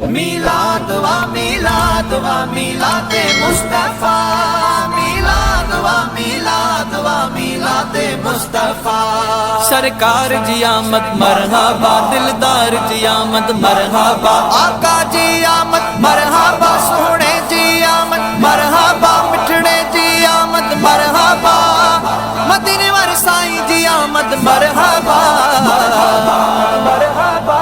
मिलाद व मिलादे मुस्तफा, मिलाद व मिलादे मुस्तफा। सरकार जी आमद मरहबा, दिलदार जी आमद मरहबा, आका जी आमद मरहबा, सोहणे जी आमद मरहबा, मिठड़े जी आमद मरहबा, मदीने वाले साईं जी आमद मरहबा मरहबा।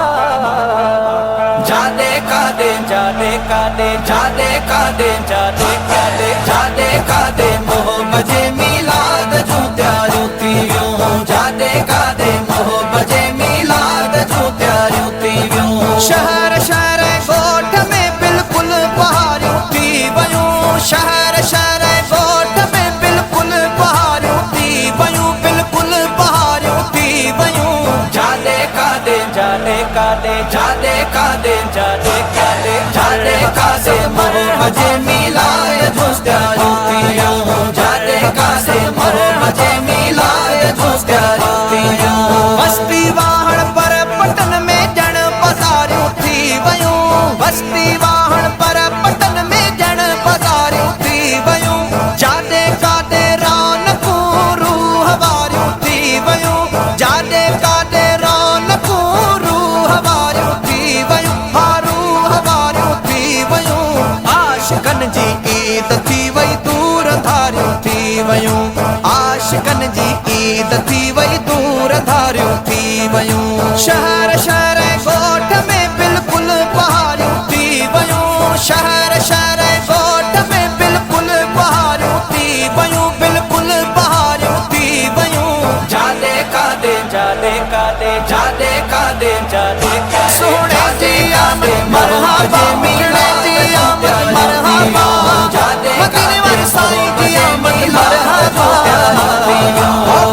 जादे कादे जादे कादे जादे कादे जादे कादे जादे कादे मोह बजे मिलाद जू त्यारियूं थीवियूं, जादे कादे मोह बजे मिलाद जू त्यारियूं थीवियूं। शहर शहर ॻोठ में बिल्कुल बहारियूं थी वयूं, शहर शहर ॻोठ में बिल्कुल बहारियूं थी वयूं, बिल्कुल बहारियूं थी वयूं। जादे कादे जादे कादे जादे कादे जादे कादे जादे कादे मोह बजे मिलाद जू त्यारियूं थीवियूं, जादे कादे मोह बजे मिलाद जू त्यारियूं थीवियूं। बस्ती वाहण पर पटन में ॼण बाज़ारियूं थी वयूं, बस्ती वाहण पर पटन में ॼण बाज़ारियूं थी वयूं। जादे कादे रौनकूं रूह वारियूं थी वयूं, जादे कादे रौनकूं रूह वारियूं थी वयूं, रूह वारियूं थी वयूं। आशिकन जी ईद थी वई, दूर धारियूं थी वयूं, आशिकन जी ईद थी वई, दूर धारियूं थी वयूं। शहर शहर ॻोठ में बिल्कुल बहारियूं थी वयूं, शहर शहर ॻोठ में बिल्कुल बहारियूं थी वयूं, बिल्कुल बहारियूं थी वयूं। जादे कादे जादे कादे जादे कादे जादे कादे सोहणे जी आमद मरहबा, मिठड़े जी आमद मरहबा, मदीने वाले साईं जी आमद मरहबा।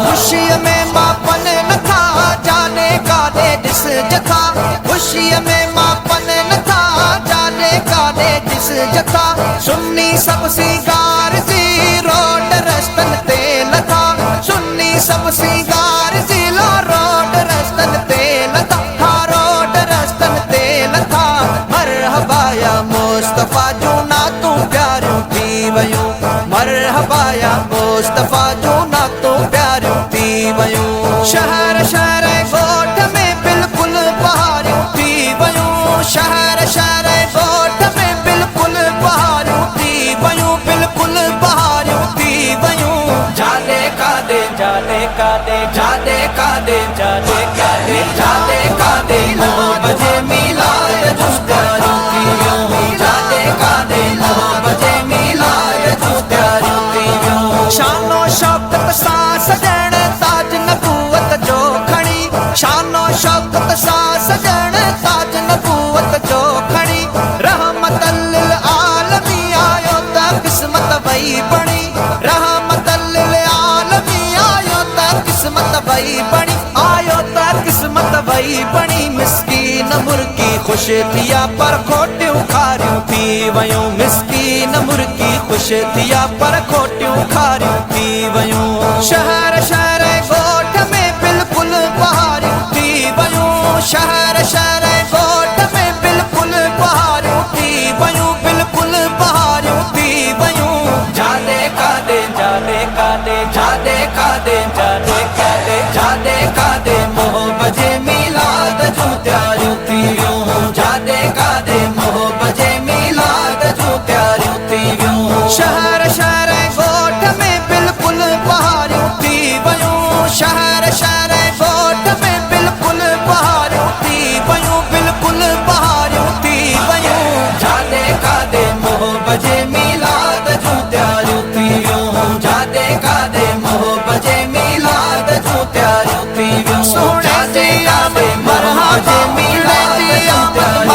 खुशीअ में मापन नथा, जाने कादे ॾिस जथा, खुशीअ में मापन नथा, जाने कादे ॾिस जथा। सुन्नी सब सिंगार जी रोड रस्तन ते लथा, सुन्नी सब सिंगार जी रोड रस्तन ते लथा, रोड रस्तन ते लथा। मरहबा या मुस्तफा जूं नातूं प्यारियूं थी वयूं, मरहबा या मुस्तफा जूं नातूं प्यारियूं थी वयूं। शहर शहर ॻोठ में बिल्कुल बहारियूं थी वयूं, शहर शहर ॻोठ में बिल्कुल बहारियूं थी वयूं, बिल्कुल बहारियूं थी वयूं। जादे कादे जादे कादे जादे कादे जादे कादे जादे कादे मोह बजे मिलाद जू त्यारियूं थीवियूं, जादे कादे मोह बजे मिलाद जू त्यारियूं थीवियूं। शानो शौकत सां सजण ताज नबूवत जो खणी, शानो शौकत सां सजण ताज नबूवत जो खणी। रहमतल लिल आलमीन आयो त क़िस्मत वई बणी, रहमतल लिल आलमीन आयो त क़िस्मत वई बणी, आयो त क़िस्मत वई बणी। मिस्कीन मुर्गी ख़ुश थिया पर खोटियूं खारियूं थी वयूं, मिस्कीन मुर्गी ख़ुश थिया पर खोटियूं खारियूं थी वयूं। शहर शहर ॻोठ में बिल्कुल बहारियूं थी वयूं, शहर शहर ॻोठ में बिल्कुल बहारियूं थी वयूं, बिल्कुल बहारियूं थी वयूं। जादे कादे जादे कादे जादे कादे जादे कादे जादे कादे मोह बजे मिलाद जू त्यारियूं थीवियूं, जादे कादे मोह बजे मिलाद जू त्यारियूं थीवियूं। शहर शहर ॻोठ में बिल्कुल बहारियूं थी वयूं, शहर शहर ॻोठ में बिल्कुल बहारियूं थी वयूं, बिल्कुल बहारियूं थी वयूं। जादे कादे मोह बजे मिलाद जू त्यारियूं थीवियूं, जादे कादे मोह बजे मिलाद जू त्यारियूं थीवियूं। सोहणे जी आमद मरहबा, मिठड़े जी आमद